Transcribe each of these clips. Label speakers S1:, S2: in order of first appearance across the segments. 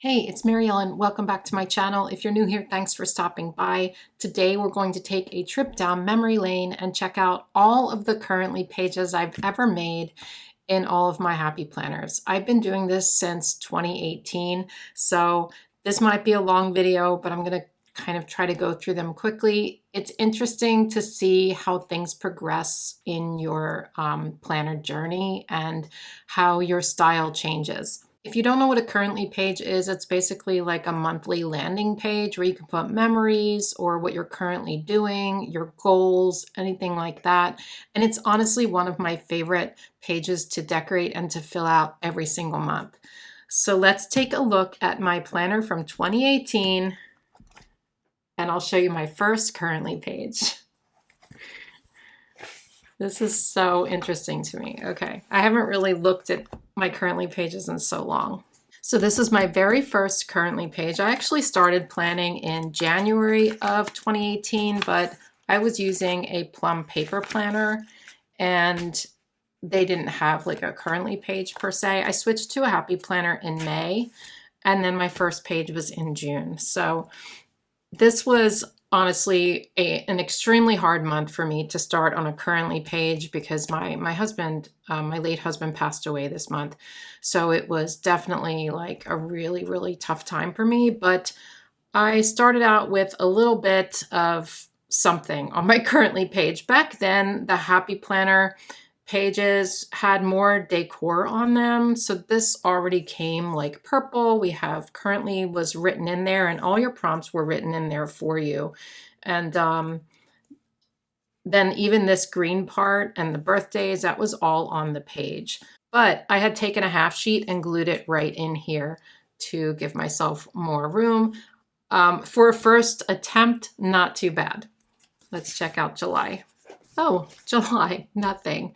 S1: Hey, it's Mary Ellen. Welcome back to my channel. If you're new here, thanks for stopping by. Today we're going to take a trip down memory lane and check out all of the currently pages I've ever made in all of my happy planners. I've been doing this since 2018, so this might be a long video, but I'm going to kind of try to go through them quickly. It's interesting to see how things progress in your planner journey and how your style changes. If you don't know what a currently page is, it's basically like a monthly landing page where you can put memories or what you're currently doing, your goals, anything like that. And it's honestly one of my favorite pages to decorate and to fill out every single month. So let's take a look at my planner from 2018 and I'll show you my first currently page. This is so interesting to me. Okay, I haven't really looked at my currently pages in so long. So this is my very first currently page. I actually started planning in January of 2018, but I was using a Plum paper planner and they didn't have like a currently page per se. I switched to a happy planner in May and then my first page was in June. So this was honestly an extremely hard month for me to start on a currently page because my husband, my late husband passed away this month. So it was definitely like a really tough time for me. But I started out with a little bit of something on my currently page. Back then, the happy planner pages had more decor on them. So this already came like purple. We have currently was written in there and all your prompts were written in there for you. And then even this green part and the birthdays, that was all on the page. But I had taken a half sheet and glued it right in here to give myself more room. For a first attempt, not too bad. Let's check out July. Oh, July, nothing.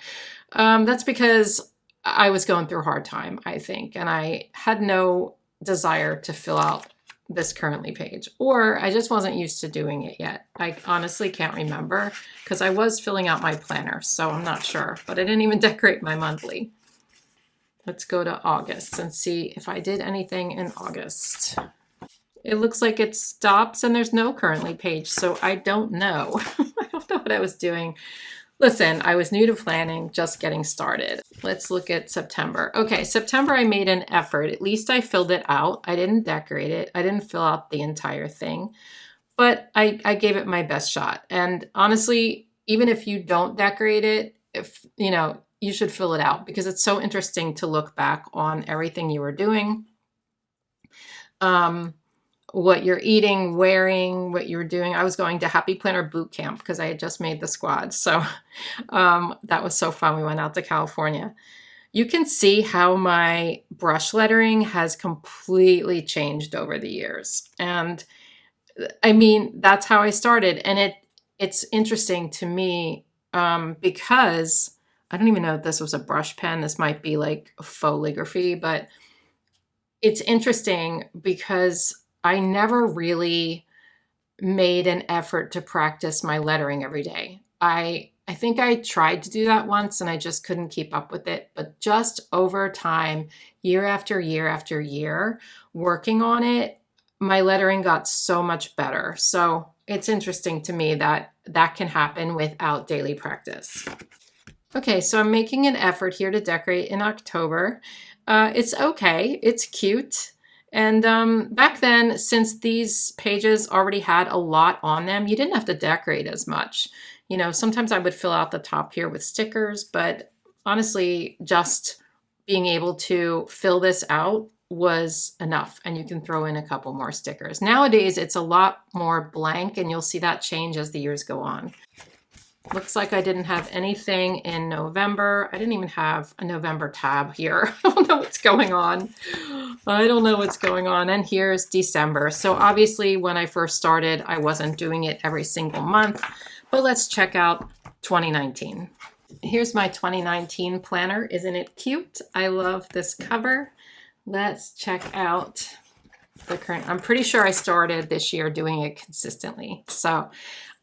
S1: That's because I was going through a hard time, I think, and I had no desire to fill out this currently page, or I just wasn't used to doing it yet. I honestly can't remember because I was filling out my planner, so I'm not sure, but I didn't even decorate my monthly. Let's go to August and see if I did anything in August. It looks like it stops and there's no currently page, so I don't know. I don't know what I was doing. Listen, I was new to planning, just getting started. Let's look at September. Okay, September I made an effort. At least I filled it out. I didn't decorate it. I didn't fill out the entire thing, but I gave it my best shot. And honestly, even if you don't decorate it, if you know, you should fill it out because it's so interesting to look back on everything you were doing. What you're eating, wearing, what you were doing. I was going to Happy Planner Boot Camp because I had just made the squad. So that was so fun. We went out to California. You can see how my brush lettering has completely changed over the years. And I mean, that's how I started. And it's interesting to me because I don't even know if this was a brush pen. This might be like faux calligraphy, but it's interesting because I never really made an effort to practice my lettering every day. I think I tried to do that once and I just couldn't keep up with it. But just over time, year after year after year, working on it, my lettering got so much better. So it's interesting to me that that can happen without daily practice. Okay, so I'm making an effort here to decorate in October. It's okay, it's cute. And back then, since these pages already had a lot on them, you didn't have to decorate as much. You know, sometimes I would fill out the top here with stickers, but honestly, just being able to fill this out was enough. And you can throw in a couple more stickers. Nowadays, it's a lot more blank, and you'll see that change as the years go on. Looks like I didn't have anything in November. I didn't even have a November tab here. I don't know what's going on. I don't know what's going on. And here's December. So obviously when I first started, I wasn't doing it every single month, but let's check out 2019. Here's my 2019 planner. Isn't it cute? I love this cover. Let's check out the current. I'm pretty sure I started this year doing it consistently. So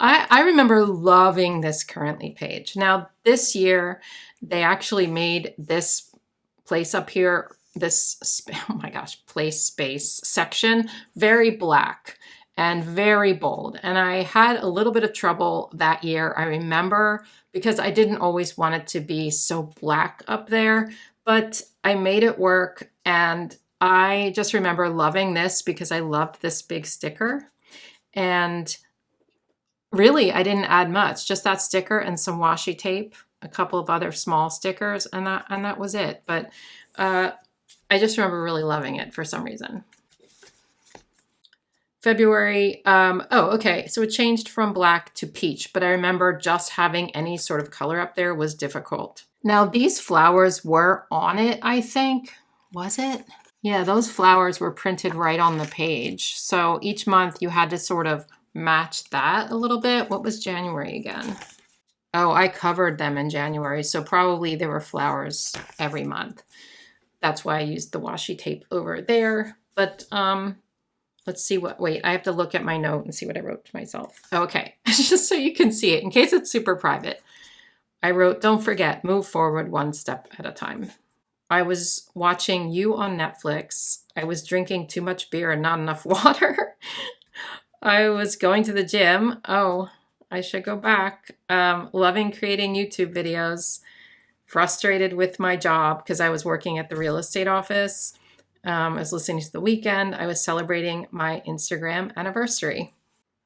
S1: I remember loving this currently page. Now this year, they actually made this place up here oh my gosh, place space section very black and very bold. And I had a little bit of trouble that year, I remember, because I didn't always want it to be so black up there, but I made it work. And I just remember loving this because I loved this big sticker. And really, I didn't add much, just that sticker and some washi tape, a couple of other small stickers, and that was it. But I just remember really loving it for some reason. February, oh, okay, so it changed from black to peach, but I remember just having any sort of color up there was difficult. Now, these flowers were on it, I think. Was it? Yeah, those flowers were printed right on the page. So each month you had to sort of match that a little bit. What was January again? Oh, I covered them in January, so probably there were flowers every month. That's why I used the washi tape over there. But let's see wait, I have to look at my note and see what I wrote to myself. Okay, just so you can see it in case it's super private. I wrote, don't forget, move forward one step at a time. I was watching You on Netflix. I was drinking too much beer and not enough water. I was going to the gym. Oh, I should go back. Loving creating YouTube videos. Frustrated with my job because I was working at the real estate office. I was listening to The Weeknd. I was celebrating my Instagram anniversary.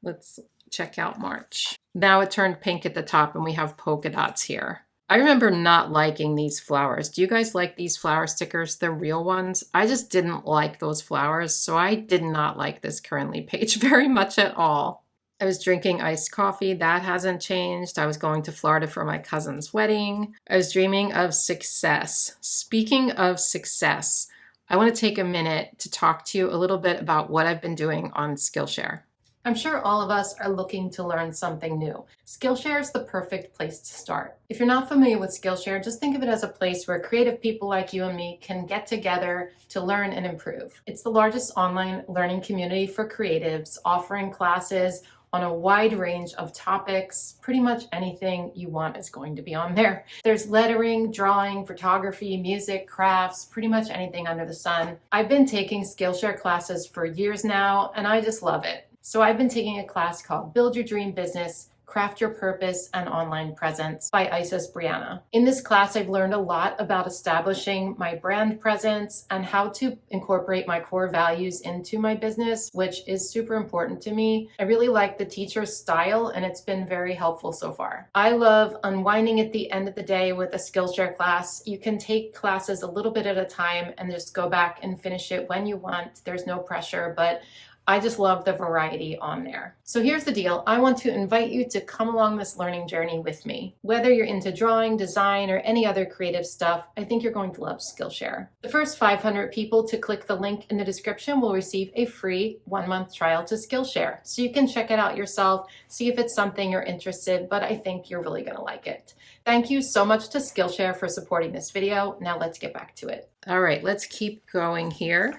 S1: Let's check out March. Now it turned pink at the top and we have polka dots here. I remember not liking these flowers. Do you guys like these flower stickers? The real ones? I just didn't like those flowers, so I did not like this currently page very much at all. I was drinking iced coffee. That hasn't changed. I was going to Florida for my cousin's wedding. I was dreaming of success. Speaking of success, I want to take a minute to talk to you a little bit about what I've been doing on Skillshare. I'm sure all of us are looking to learn something new. Skillshare is the perfect place to start. If you're not familiar with Skillshare, just think of it as a place where creative people like you and me can get together to learn and improve. It's the largest online learning community for creatives, offering classes on a wide range of topics. Pretty much anything you want is going to be on there. There's lettering, drawing, photography, music, crafts, pretty much anything under the sun. I've been taking Skillshare classes for years now, and I just love it. So I've been taking a class called Build Your Dream Business, Craft Your Purpose and Online Presence by Isis Brianna. In this class, I've learned a lot about establishing my brand presence and how to incorporate my core values into my business, which is super important to me. I really like the teacher's style and it's been very helpful so far. I love unwinding at the end of the day with a Skillshare class. You can take classes a little bit at a time and just go back and finish it when you want. There's no pressure, but I just love the variety on there. So here's the deal. I want to invite you to come along this learning journey with me. Whether you're into drawing, design, or any other creative stuff, I think you're going to love Skillshare. The first 500 people to click the link in the description will receive a free 1-month trial to Skillshare. So you can check it out yourself, see if it's something you're interested, but I think you're really gonna like it. Thank you so much to Skillshare for supporting this video. Now let's get back to it. All right, let's keep going here.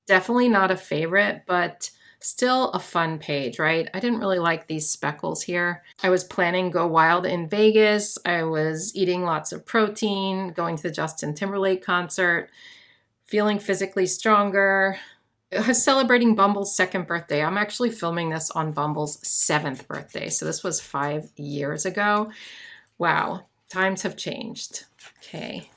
S1: Definitely not a favorite, but still a fun page, right? I didn't really like these speckles here. I was planning Go Wild in Vegas. I was eating lots of protein, going to the Justin Timberlake concert, feeling physically stronger. I was celebrating Bumble's 2nd birthday. I'm actually filming this on Bumble's 7th birthday. So this was 5 years ago. Wow, times have changed. Okay.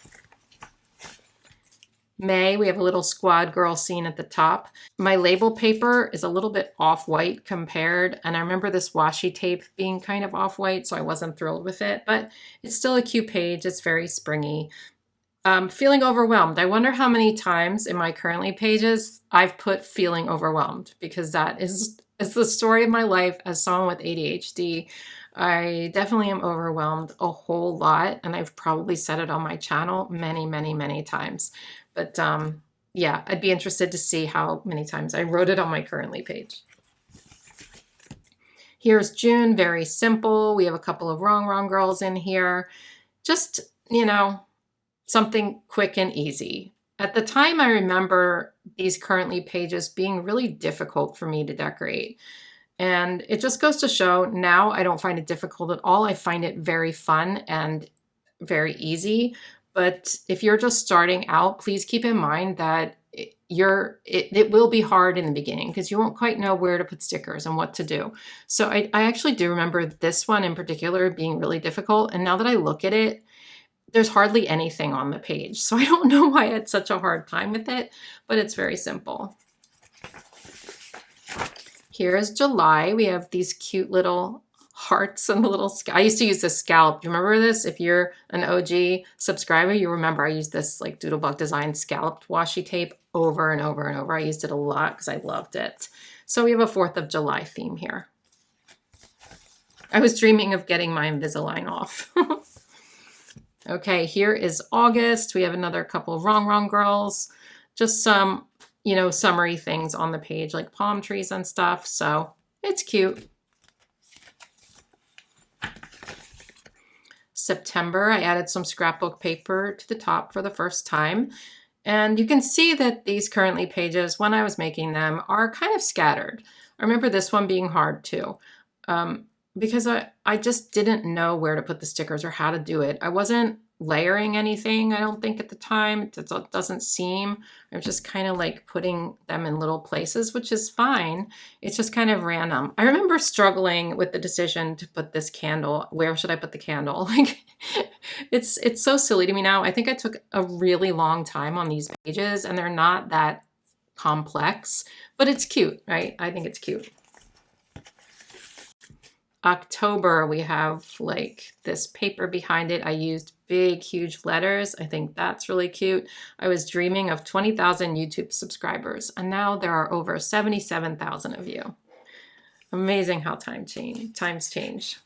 S1: May, we have a little squad girl scene at the top. My label paper is a little bit off-white compared, and I remember this washi tape being kind of off-white, so I wasn't thrilled with it, but it's still a cute page. It's very springy. Feeling overwhelmed. I wonder how many times in my currently pages I've put feeling overwhelmed, because it's the story of my life as someone with ADHD. I definitely am overwhelmed a whole lot, and I've probably said it on my channel many, many, many times. But yeah, I'd be interested to see how many times I wrote it on my currently page. Here's June, very simple. We have a couple of wrong girls in here. Just, you know, something quick and easy. At the time, I remember these currently pages being really difficult for me to decorate. And it just goes to show now I don't find it difficult at all. I find it very fun and very easy. But if you're just starting out, please keep in mind that it will be hard in the beginning because you won't quite know where to put stickers and what to do. So I actually do remember this one in particular being really difficult. And now that I look at it, there's hardly anything on the page. So I don't know why I had such a hard time with it, but it's very simple. Here is July. We have these cute little hearts and the little, I used to use the scallop. Do you remember this? If you're an OG subscriber, you remember I used this like Doodlebug Design scalloped washi tape over and over and over. I used it a lot because I loved it. So we have a 4th of July theme here. I was dreaming of getting my Invisalign off. Okay, here is August. We have another couple of Wrong girls. Just some, you know, summery things on the page like palm trees and stuff. So it's cute. September, I added some scrapbook paper to the top for the first time. And you can see that these currently pages, when I was making them, are kind of scattered. I remember this one being hard too, because I just didn't know where to put the stickers or how to do it. I wasn't layering anything, I don't think at the time. It doesn't seem. I was just kind of like putting them in little places, which is fine. It's just kind of random. I remember struggling with the decision to put this candle. Where should I put the candle? Like, it's so silly to me now. I think I took a really long time on these pages and they're not that complex, but it's cute, right? I think it's cute. October, we have like this paper behind it. I used big, huge letters. I think that's really cute. I was dreaming of 20,000 YouTube subscribers, and now there are over 77,000 of you. Amazing how times change.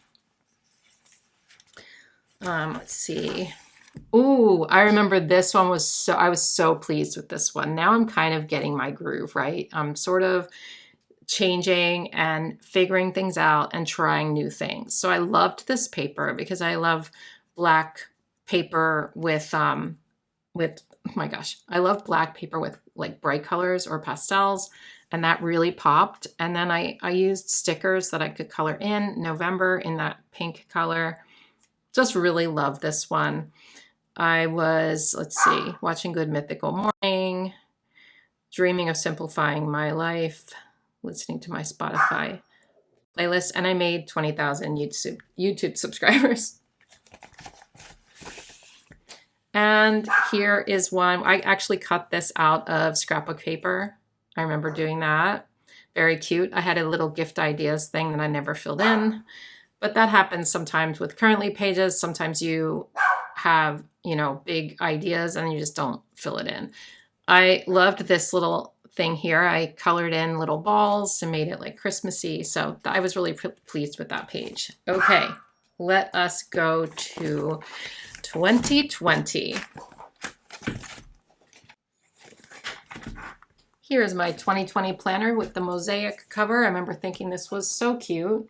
S1: Let's see. Ooh, I remember this one was I was so pleased with this one. Now I'm kind of getting my groove, right? I'm sort of changing and figuring things out and trying new things. So I loved this paper because I love black paper with oh my gosh, I love black paper with like bright colors or pastels, and that really popped. And then I used stickers that I could color in November in that pink color. Just really love this one. I was, let's see, watching Good Mythical Morning, dreaming of simplifying my life, listening to my Spotify playlist, and I made 20,000 YouTube subscribers. And here is one. I actually cut this out of scrapbook paper. I remember doing that. Very cute. I had a little gift ideas thing that I never filled in, but that happens sometimes with currently pages. Sometimes you have, you know, big ideas and you just don't fill it in. I loved this little thing here. I colored in little balls and made it like Christmassy. So I was really pleased with that page. Okay, let us go to 2020. Here is my 2020 planner with the mosaic cover. I remember thinking this was so cute.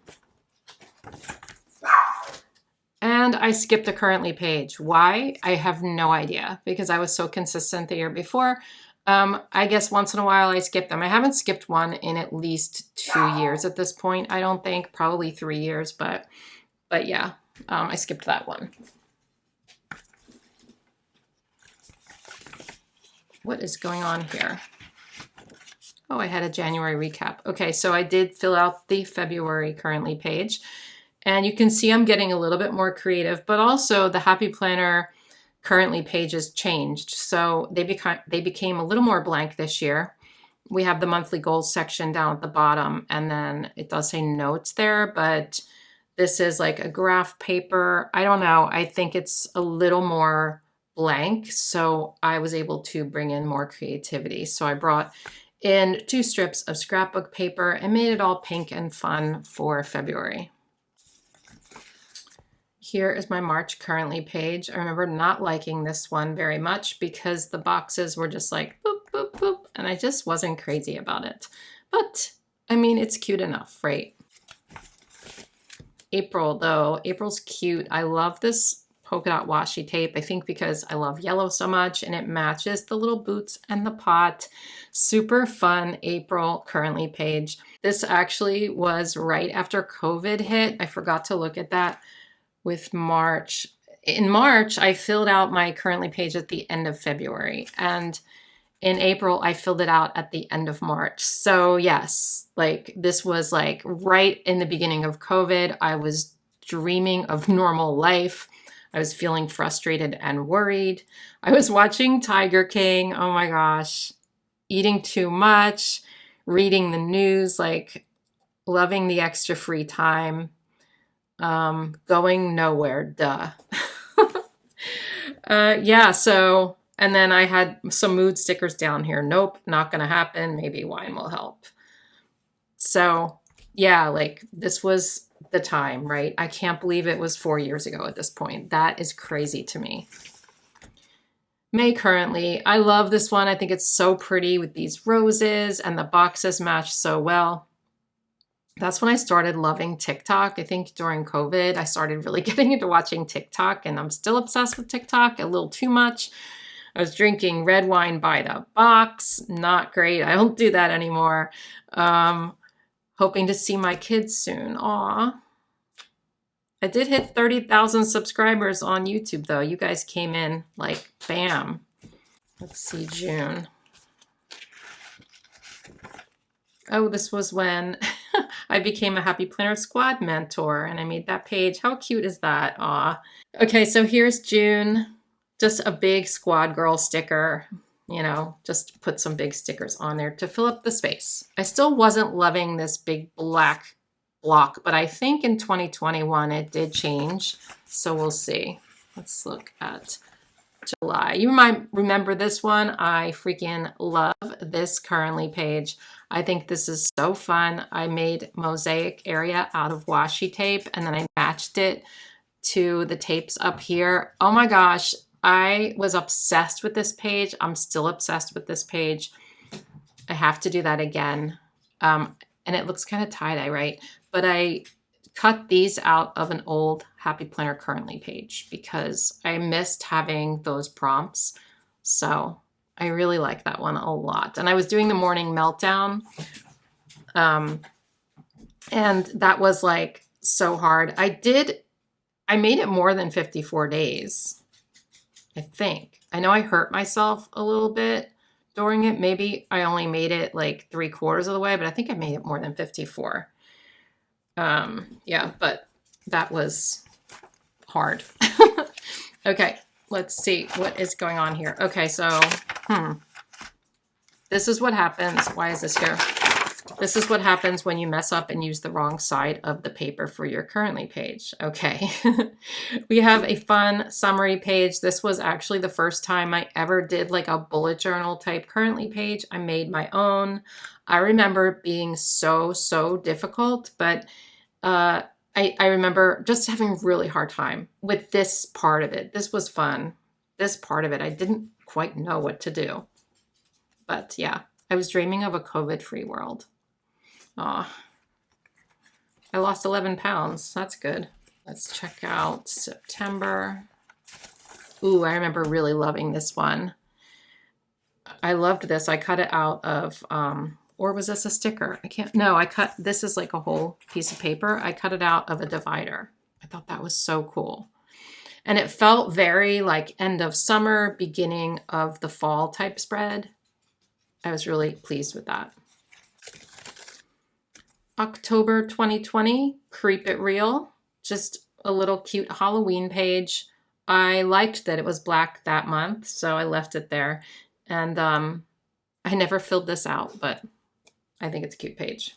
S1: And I skipped a currently page. Why? I have no idea, because I was so consistent the year before. I guess once in a while I skip them. I haven't skipped one in at least 2 years at this point. I don't think, probably 3 years, but yeah, I skipped that one. What is going on here? Oh, I had a January recap. Okay, so I did fill out the February currently page, and you can see I'm getting a little bit more creative, but also the Happy Planner currently pages changed. So they became a little more blank this year. We have the monthly goals section down at the bottom, and then it does say notes there, but this is like a graph paper. I don't know. I think it's a little more blank, so I was able to bring in more creativity. So I brought in 2 strips of scrapbook paper and made it all pink and fun for February. Here is my March currently page. I remember not liking this one very much because the boxes were just like boop, boop, boop, and I just wasn't crazy about it. But I mean, it's cute enough, right? April though, April's cute. I love this polka dot washi tape, I think because I love yellow so much and it matches the little boots and the pot. Super fun April currently page. This actually was right after COVID hit. I forgot to look at that with March. in March, I filled out my currently page at the end of February. And in April, I filled it out at the end of March. So yes, like this was like right in the beginning of COVID. I was dreaming of normal life. I was feeling frustrated and worried. I was watching Tiger King. Oh my gosh. Eating too much, reading the news, like loving the extra free time, going nowhere, duh. Yeah, so, and then I had some mood stickers down here. Nope, not gonna happen. Maybe wine will help. So yeah, like this was the time, right? I can't believe it was 4 years ago at this point. That is crazy to me. May currently. I love this one. I think it's so pretty with these roses and the boxes match so well. That's when I started loving TikTok. I think during COVID, I started really getting into watching TikTok, and I'm still obsessed with TikTok a little too much. I was drinking red wine by the box. Not great. I don't do that anymore. Hoping to see my kids soon. Aw. I did hit 30,000 subscribers on YouTube, though. You guys came in like bam. Let's see, June. Oh, this was when I became a Happy Planner Squad mentor, and I made that page. How cute is that? Aw. Okay, so here's June. Just a big squad girl sticker. You know, just put some big stickers on there to fill up the space. I still wasn't loving this big black block, but I think in 2021 it did change. So we'll see. Let's look at July. You might remember this one. I freaking love this currently page. I think this is so fun. I made mosaic area out of washi tape, and then I matched it to the tapes up here. Oh my gosh, I was obsessed with this page. I'm still obsessed with this page. I have to do that again. And it looks kind of tie-dye, right? But I cut these out of an old Happy Planner Currently page because I missed having those prompts. So I really like that one a lot. And I was doing the morning meltdown. And that was like so hard. I made it more than 54 days, I think. I know I hurt myself a little bit during it. Maybe I only made it like 3/4 of the way, but I think I made it more than 54. Yeah, but that was hard. Okay, let's see what is going on here. Okay, so, this is what happens. Why is this here? This is what happens when you mess up and use the wrong side of the paper for your currently page. Okay, we have a fun summary page. This was actually the first time I ever did like a bullet journal type currently page. I made my own. I remember it being so difficult, but I remember just having a really hard time with this part of it. This was fun. This part of it, I didn't quite know what to do. But yeah, I was dreaming of a COVID-free world. Aw, I lost 11 pounds. That's good. Let's check out September. Ooh, I remember really loving this one. I loved this. I cut it out of, or was this a sticker? This is like a whole piece of paper. I cut it out of a divider. I thought that was so cool. And it felt very like end of summer, beginning of the fall type spread. I was really pleased with that. October 2020, Creep It Real. Just a little cute Halloween page. I liked that it was black that month, so I left it there. And I never filled this out, but I think it's a cute page.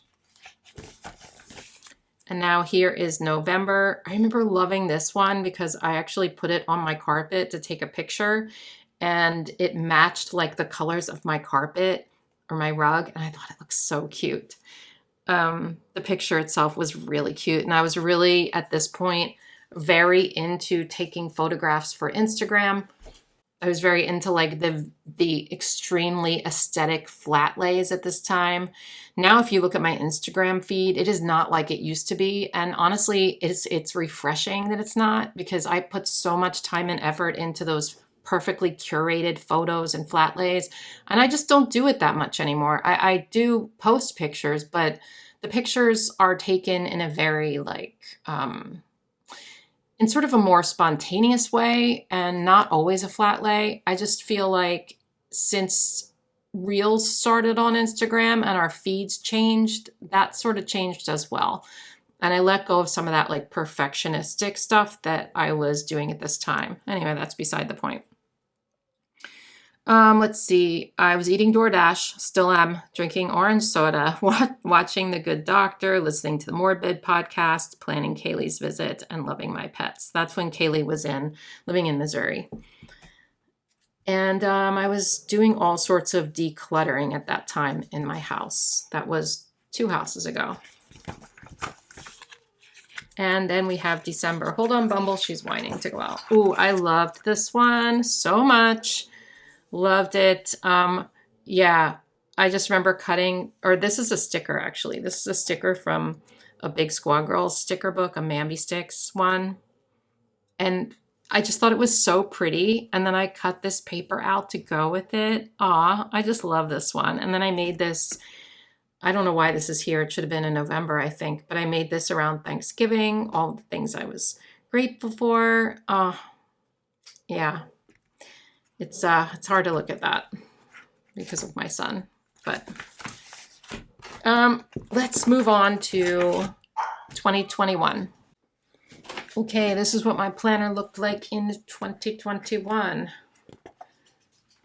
S1: And now here is November. I remember loving this one because I actually put it on my carpet to take a picture, and it matched like the colors of my carpet or my rug, and I thought it looked so cute. The picture itself was really cute, and I was really, at this point, very into taking photographs for Instagram. I was very into like the extremely aesthetic flat lays at this time. Now, if you look at my Instagram feed, it is not like it used to be. And honestly, it's refreshing that it's not, because I put so much time and effort into those perfectly curated photos and flat lays. And I just don't do it that much anymore. I do post pictures, but the pictures are taken in a very like, in sort of a more spontaneous way and not always a flat lay. I just feel like since Reels started on Instagram and our feeds changed, that sort of changed as well. And I let go of some of that like perfectionistic stuff that I was doing at this time. Anyway, that's beside the point. Let's see. I was eating DoorDash, still am, drinking orange soda, watching The Good Doctor, listening to the Morbid podcast, planning Kaylee's visit, and loving my pets. That's when Kaylee was living in Missouri. And I was doing all sorts of decluttering at that time in my house. That was 2 houses ago. And then we have December. Hold on, Bumble. She's whining to go out. Ooh, I loved this one so much. Loved it. Yeah, I just remember cutting, or this is a sticker actually. This is a sticker from a Big Squad Girls sticker book, a Mamby Sticks one. And I just thought it was so pretty. And then I cut this paper out to go with it. Aw, I just love this one. And then I made this, I don't know why this is here. It should have been in November, I think. But I made this around Thanksgiving, all the things I was grateful for. Yeah. It's hard to look at that because of my son. But let's move on to 2021. Okay, this is what my planner looked like in 2021.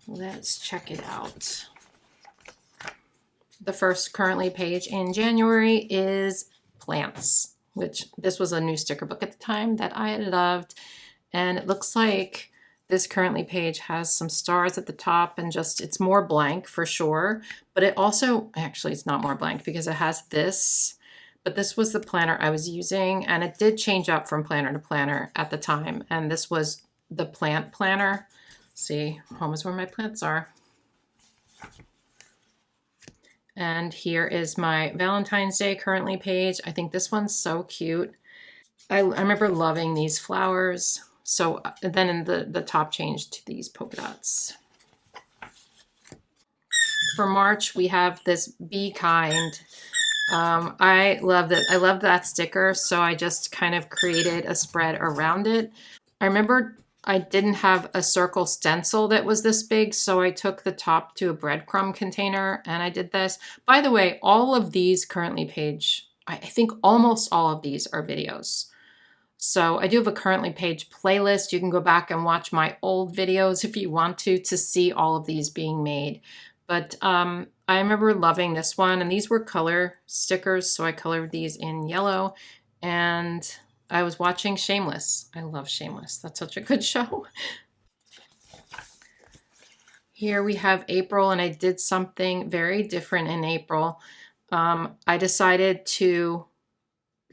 S1: Let's check it out. The first currently page in January is plants, which this was a new sticker book at the time that I loved. And it looks like this currently page has some stars at the top and just, it's more blank for sure. But it also, actually it's not more blank because it has this, but this was the planner I was using and it did change up from planner to planner at the time. And this was the plant planner. See, home is where my plants are. And here is my Valentine's Day currently page. I think this one's so cute. I remember loving these flowers. So then in the top changed to these polka dots. For March, we have this Be Kind. I loved it. I loved that sticker. So I just kind of created a spread around it. I remember I didn't have a circle stencil that was this big. So I took the top to a breadcrumb container and I did this. By the way, all of these currently page, I think almost all of these are videos. So I do have a currently page playlist. You can go back and watch my old videos if you want to see all of these being made. But I remember loving this one, and these were color stickers. So I colored these in yellow, and I was watching Shameless. I love Shameless. That's such a good show. Here we have April, and I did something very different in April. I decided to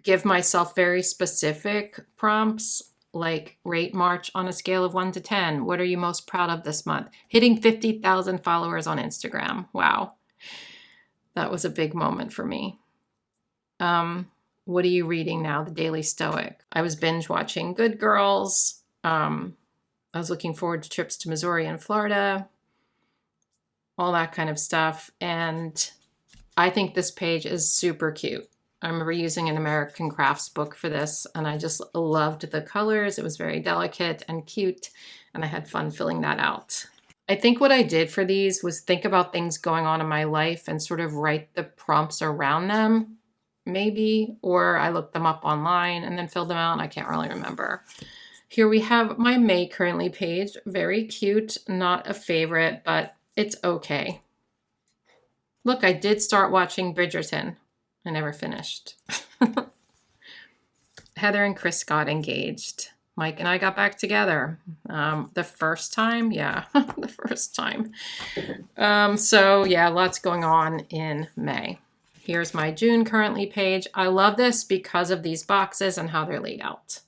S1: give myself very specific prompts, like rate March on a scale of 1 to 10. What are you most proud of this month? Hitting 50,000 followers on Instagram. Wow. That was a big moment for me. What are you reading now? The Daily Stoic. I was binge watching Good Girls. I was looking forward to trips to Missouri and Florida. All that kind of stuff. And I think this page is super cute. I remember using an American Crafts book for this, and I just loved the colors. It was very delicate and cute, and I had fun filling that out. I think what I did for these was think about things going on in my life and sort of write the prompts around them, maybe, or I looked them up online and then filled them out, and I can't really remember. Here we have my May currently page. Very cute, not a favorite, but it's okay. Look, I did start watching Bridgerton. I never finished. Heather and Chris got engaged. Mike and I got back together. The first time? Yeah, the first time. So yeah, lots going on in May. Here's my June currently page. I love this because of these boxes and how they're laid out.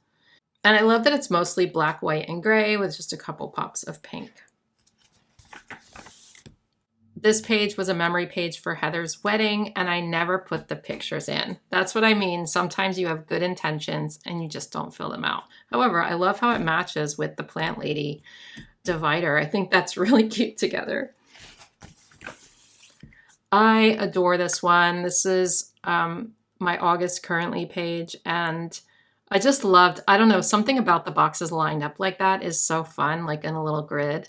S1: And I love that it's mostly black, white, and gray with just a couple pops of pink. This page was a memory page for Heather's wedding, and I never put the pictures in. That's what I mean. Sometimes you have good intentions and you just don't fill them out. However, I love how it matches with the Plant Lady divider. I think that's really cute together. I adore this one. This is my August currently page, and I just loved, I don't know, something about the boxes lined up like that is so fun, like in a little grid.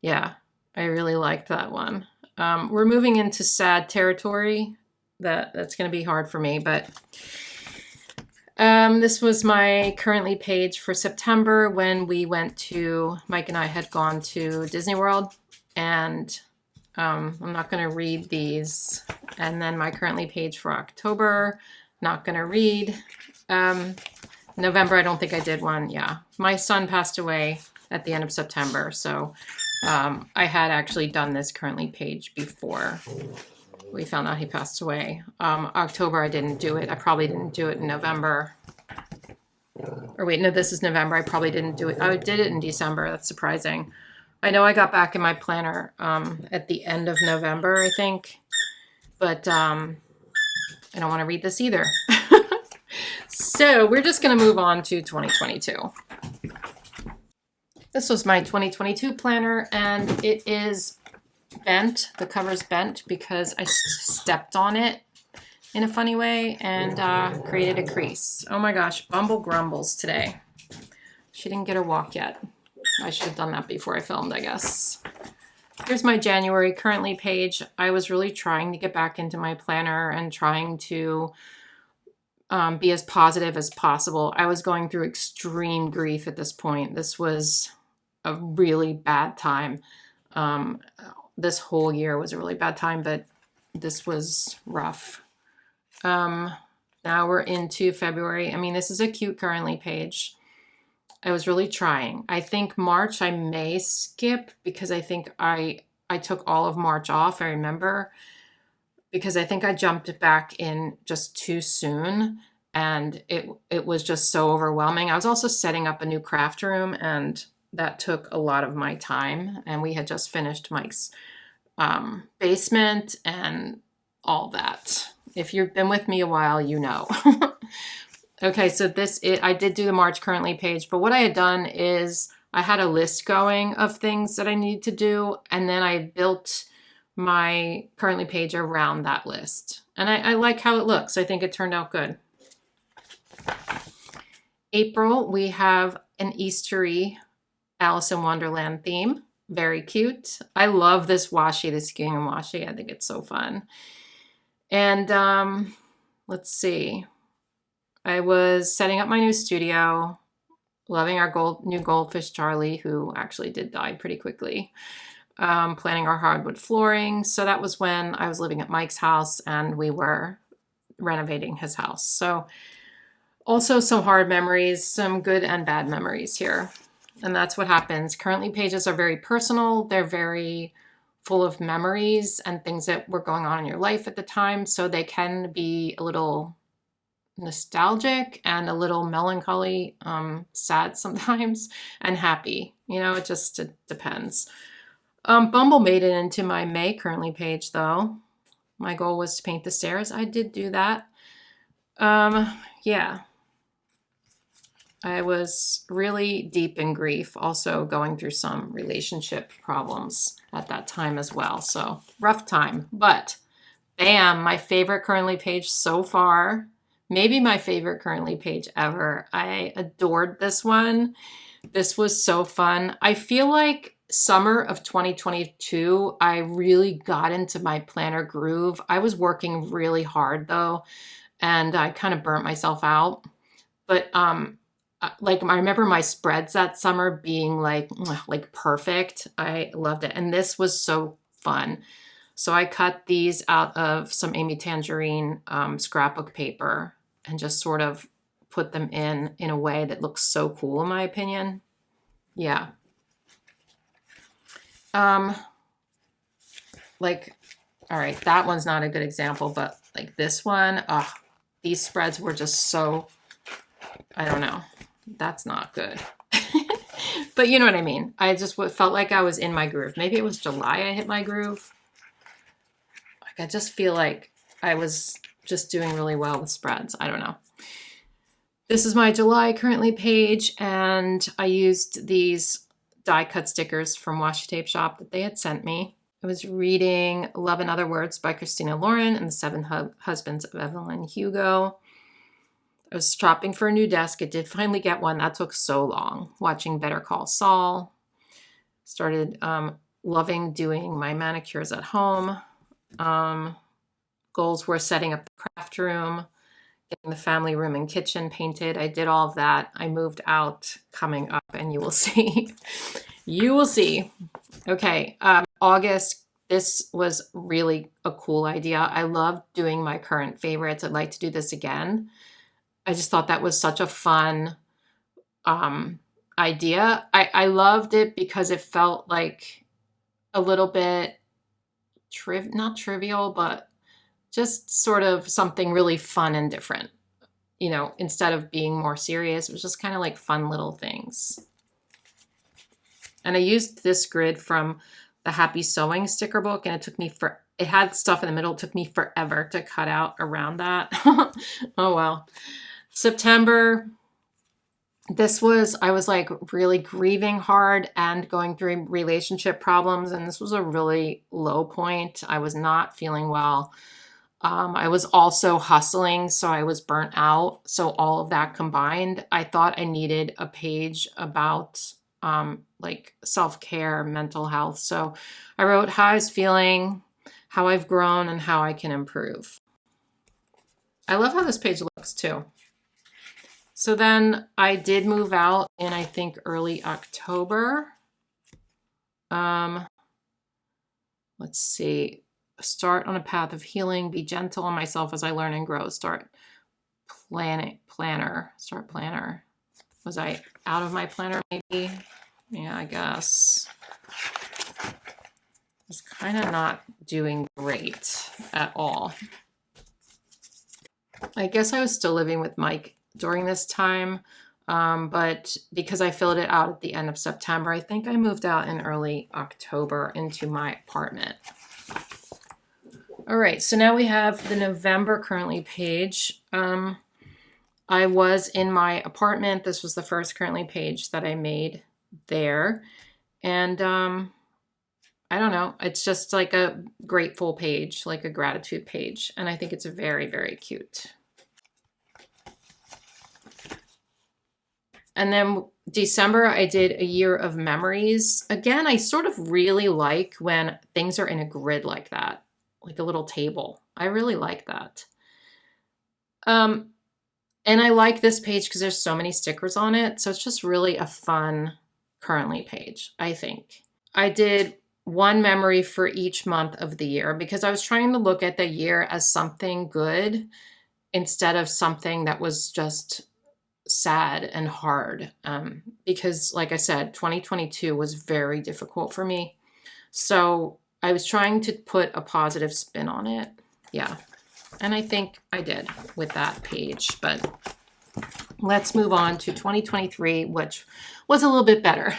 S1: Yeah, I really liked that one. We're moving into sad territory. That's going to be hard for me, but this was my currently page for September when we went to, Mike and I had gone to Disney World, and I'm not going to read these. And then my currently page for October, not going to read. November, I don't think I did one. Yeah, my son passed away at the end of September, so I had actually done this currently page before we found out he passed away. October, I didn't do it. I probably didn't do it in November. Or wait, no, this is November. I probably didn't do it. I did it in December. That's surprising. I know I got back in my planner at the end of November, I think, but I don't want to read this either. So we're just going to move on to 2022. This was my 2022 planner, and it is bent. The cover's bent because I stepped on it in a funny way and created a crease. Oh my gosh, Bumble grumbles today. She didn't get her walk yet. I should have done that before I filmed, I guess. Here's my January currently page. I was really trying to get back into my planner and trying to be as positive as possible. I was going through extreme grief at this point. This was a really bad time. This whole year was a really bad time, but this was rough. Now we're into February. I mean, this is a cute currently page. I was really trying. I think March I may skip because I think I took all of March off, I remember, because I think I jumped back in just too soon, and it was just so overwhelming. I was also setting up a new craft room, and that took a lot of my time, and we had just finished Mike's basement and all that. If you've been with me a while, you know. Okay, so I did do the March currently page, but what I had done is I had a list going of things that I needed to do, and then I built my currently page around that list. And I like how it looks. I think it turned out good. April, we have an Eastery Alice in Wonderland theme. Very cute. I love this washi, this gingham washi. I think it's so fun. And let's see. I was setting up my new studio, loving our new goldfish Charlie, who actually did die pretty quickly. Planning our hardwood flooring. So that was when I was living at Mike's house and we were renovating his house. So also some hard memories, some good and bad memories here. And that's what happens. Currently pages are very personal. They're very full of memories and things that were going on in your life at the time. So they can be a little nostalgic and a little melancholy, sad sometimes, and happy. You know, it depends. Bumble made it into my May currently page, though. My goal was to paint the stairs. I did do that. Yeah. I was really deep in grief, also going through some relationship problems at that time as well. So rough time, but bam, my favorite currently page so far. Maybe my favorite currently page ever. I adored this one. This was so fun. I feel like summer of 2022, I really got into my planner groove. I was working really hard though, and I kind of burnt myself out. But like I remember my spreads that summer being like perfect. I loved it. And this was so fun. So I cut these out of some Amy Tangerine scrapbook paper and just sort of put them in a way that looks so cool in my opinion. Yeah. Like, all right, that one's not a good example, but like this one, these spreads were just so, I don't know, that's not good. But you know what I mean? I just felt like I was in my groove. Maybe it was July I hit my groove. Like, I just feel like I was just doing really well with spreads. I don't know. This is my July currently page, and I used these die cut stickers from Washi Tape Shop that they had sent me. I was reading Love and Other Words by Christina Lauren and the Seven Husbands of Evelyn Hugo. I was shopping for a new desk. I did finally get one. That took so long. Watching Better Call Saul. Started loving doing my manicures at home. Goals were setting up the craft room, getting the family room and kitchen painted. I did all of that. I moved out coming up, and you will see. You will see. Okay, August. This was really a cool idea. I love doing my current favorites. I'd like to do this again. I just thought that was such a fun idea. I loved it because it felt like a little bit not trivial, but just sort of something really fun and different. You know, instead of being more serious, it was just kind of like fun little things. And I used this grid from the Happy Sewing sticker book, and it had stuff in the middle. It took me forever to cut out around that. Oh well. September, I was like really grieving hard and going through relationship problems, and this was a really low point. I was not feeling well. I was also hustling, so I was burnt out. So all of that combined, I thought I needed a page about like self-care, mental health. So I wrote how I was feeling, how I've grown, and how I can improve. I love how this page looks too. So then I did move out in, I think, early October. Let's see. Start on a path of healing. Be gentle on myself as I learn and grow. Start planner. Was I out of my planner maybe? Yeah, I guess. Was kind of not doing great at all. I guess I was still living with Mike during this time, but because I filled it out at the end of September, I think I moved out in early October into my apartment. All right, so now we have the November currently page. I was in my apartment. This was the first currently page that I made there. And I don't know, it's just like a grateful page, like a gratitude page. And I think it's very, very cute. And then December, I did a year of memories. Again, I sort of really like when things are in a grid like that, like a little table. I really like that. And I like this page because there's so many stickers on it. So it's just really a fun currently page, I think. I did one memory for each month of the year because I was trying to look at the year as something good instead of something that was just sad and hard. Because like I said, 2022 was very difficult for me. So I was trying to put a positive spin on it. Yeah. And I think I did with that page, but let's move on to 2023, which was a little bit better.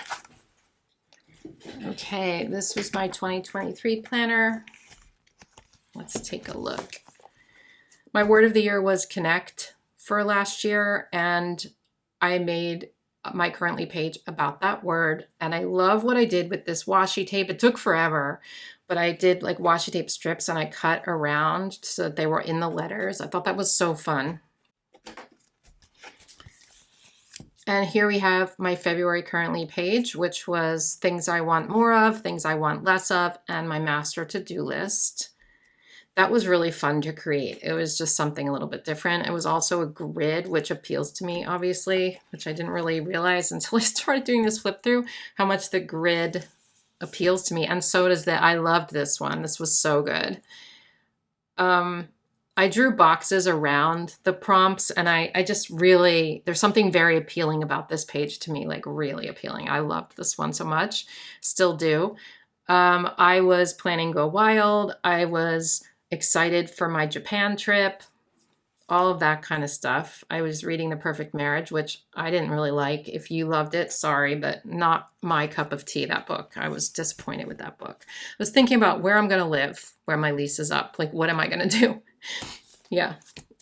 S1: Okay, this was my 2023 planner. Let's take a look. My word of the year was connect for last year, and I made my currently page about that word. And I love what I did with this washi tape. It took forever, but I did like washi tape strips and I cut around so that they were in the letters. I thought that was so fun. And here we have my February currently page, which was things I want more of, things I want less of, and my master to-do list. That was really fun to create. It was just something a little bit different. It was also a grid, which appeals to me, obviously, which I didn't really realize until I started doing this flip through, how much the grid appeals to me. And so does that. I loved this one. This was so good. I drew boxes around the prompts, and I just really, there's something very appealing about this page to me, like really appealing. I loved this one so much, still do. I was planning Go Wild. I was excited for my Japan trip, all of that kind of stuff. I was reading The Perfect Marriage, which I didn't really like. If you loved it, sorry, but not my cup of tea, that book. I was disappointed with that book. I was thinking about where I'm going to live, where my lease is up. Like, what am I going to do? Yeah.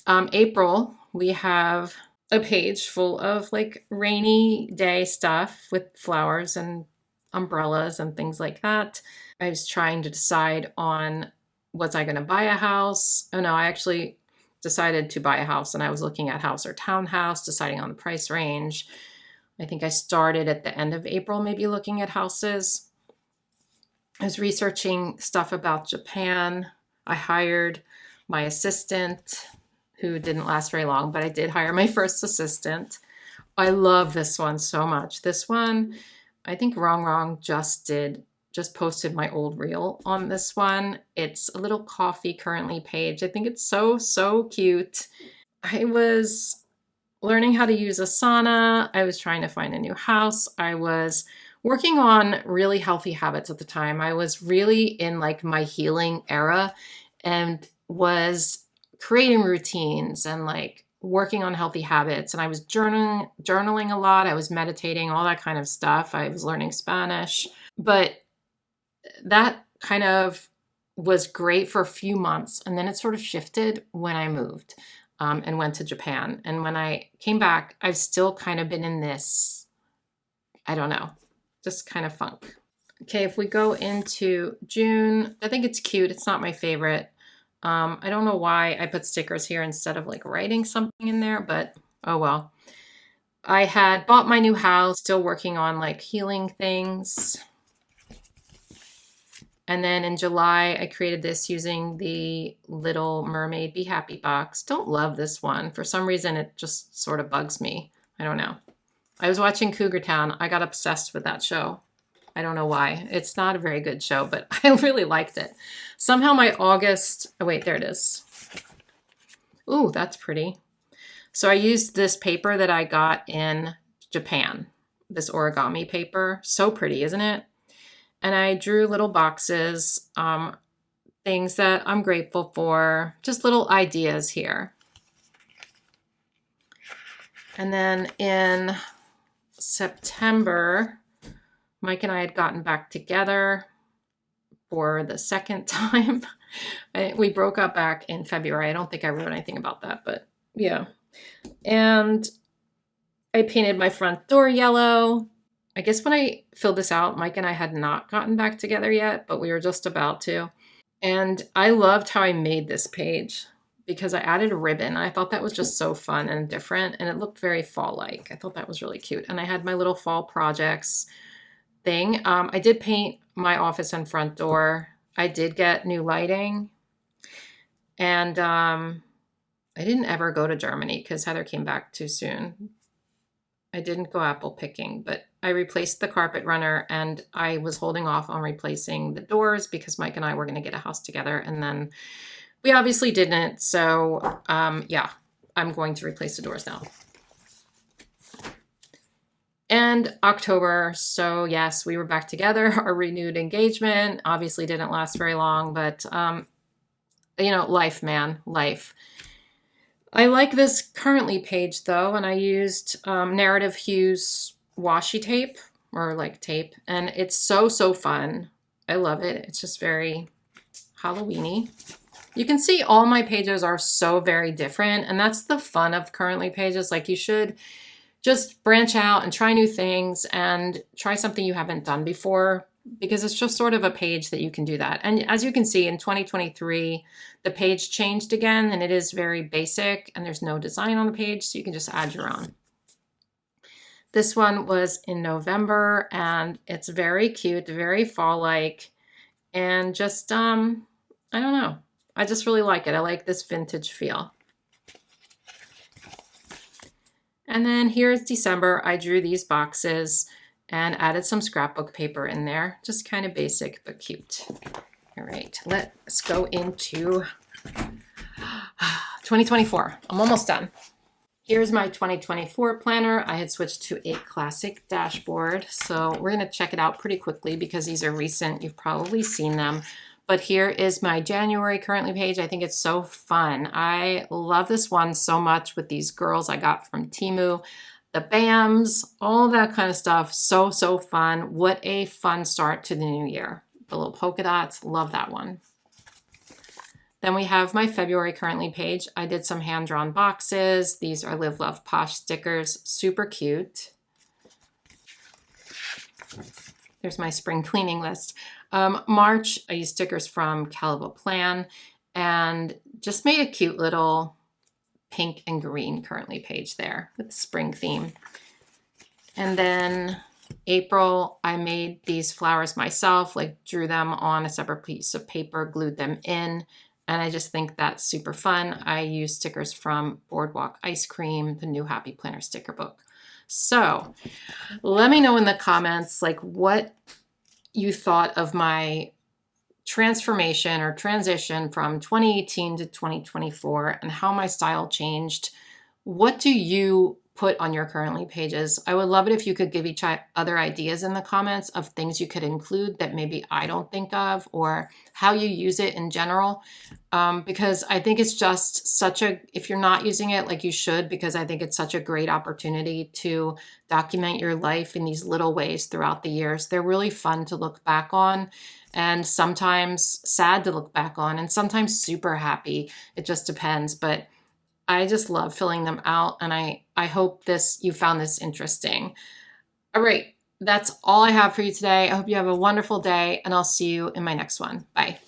S1: April, we have a page full of like rainy day stuff with flowers and umbrellas and things like that. I was trying to decide on, was I going to buy a house? Oh no, I actually decided to buy a house, and I was looking at house or townhouse, deciding on the price range. I think I started at the end of April, maybe looking at houses. I was researching stuff about Japan. I hired my assistant, who didn't last very long, but I did hire my first assistant. I love this one so much. This one, I think 𝘏𝘗 just posted my old reel on this one. It's a little coffee currently page. I think it's so, so cute. I was learning how to use Asana. I was trying to find a new house. I was working on really healthy habits at the time. I was really in like my healing era and was creating routines and like working on healthy habits. And I was journaling a lot. I was meditating, all that kind of stuff. I was learning Spanish, but that kind of was great for a few months. And then it sort of shifted when I moved and went to Japan. And when I came back, I've still kind of been in this, I don't know, just kind of funk. Okay, if we go into June, I think it's cute. It's not my favorite. I don't know why I put stickers here instead of like writing something in there, but oh well. I had bought my new house, still working on like healing things. And then in July, I created this using the Little Mermaid Be Happy box. Don't love this one. For some reason, it just sort of bugs me. I don't know. I was watching Cougar Town. I got obsessed with that show. I don't know why. It's not a very good show, but I really liked it. Somehow my August, oh wait, there it is. Ooh, that's pretty. So I used this paper that I got in Japan, this origami paper. So pretty, isn't it? And I drew little boxes, things that I'm grateful for, just little ideas here. And then in September, Mike and I had gotten back together for the second time. We broke up back in February. I don't think I wrote anything about that, but yeah. And I painted my front door yellow. I guess when I filled this out, Mike and I had not gotten back together yet, but we were just about to. And I loved how I made this page because I added a ribbon. I thought that was just so fun and different, and it looked very fall-like. I thought that was really cute. And I had my little fall projects thing. I did paint my office and front door. I did get new lighting. And I didn't ever go to Germany because Heather came back too soon. I didn't go apple picking, but I replaced the carpet runner, and I was holding off on replacing the doors because Mike and I were going to get a house together, and then we obviously didn't. So yeah, I'm going to replace the doors now. And October, so yes, we were back together. Our renewed engagement obviously didn't last very long, but you know, life, man, life. I like this currently page though, and I used Narrative Hues washi tape, or like tape, and it's so, so fun. I love it. It's just very Halloween-y. You can see all my pages are so very different, and that's the fun of currently pages. Like, you should just branch out and try new things and try something you haven't done before, because it's just sort of a page that you can do that. And as you can see in 2023, the page changed again, and it is very basic and there's no design on the page, so you can just add your own. This one was in November, and it's very cute, very fall-like, and just, I don't know. I just really like it. I like this vintage feel. And then here's December. I drew these boxes and added some scrapbook paper in there. Just kind of basic, but cute. All right, let's go into 2024. I'm almost done. Here's my 2024 planner. I had switched to a classic dashboard. So we're gonna check it out pretty quickly because these are recent. You've probably seen them. But here is my January currently page. I think it's so fun. I love this one so much with these girls I got from Temu. The BAMs, all that kind of stuff. So, so fun. What a fun start to the new year. The little polka dots, love that one. Then we have my February currently page. I did some hand-drawn boxes. These are Live, Love, Posh stickers, super cute. There's my spring cleaning list. March, I used stickers from 𝘏𝘗 𝘈𝘮𝘣𝘢 and just made a cute little pink and green currently page there with the spring theme. And then April, I made these flowers myself, like drew them on a separate piece of paper, glued them in, and I just think that's super fun. I use stickers from Boardwalk Ice Cream, the new Happy Planner sticker book. So let me know in the comments like what you thought of my transformation or transition from 2018 to 2024 and how my style changed. What do you put on your currently pages? I would love it if you could give each other ideas in the comments of things you could include that maybe I don't think of, or how you use it in general. Because I think it's just such a, if you're not using it, like you should, because I think it's such a great opportunity to document your life in these little ways throughout the years. They're really fun to look back on, and sometimes sad to look back on, and sometimes super happy. It just depends. But I just love filling them out, and I hope you found this interesting. All right, that's all I have for you today. I hope you have a wonderful day, and I'll see you in my next one. Bye.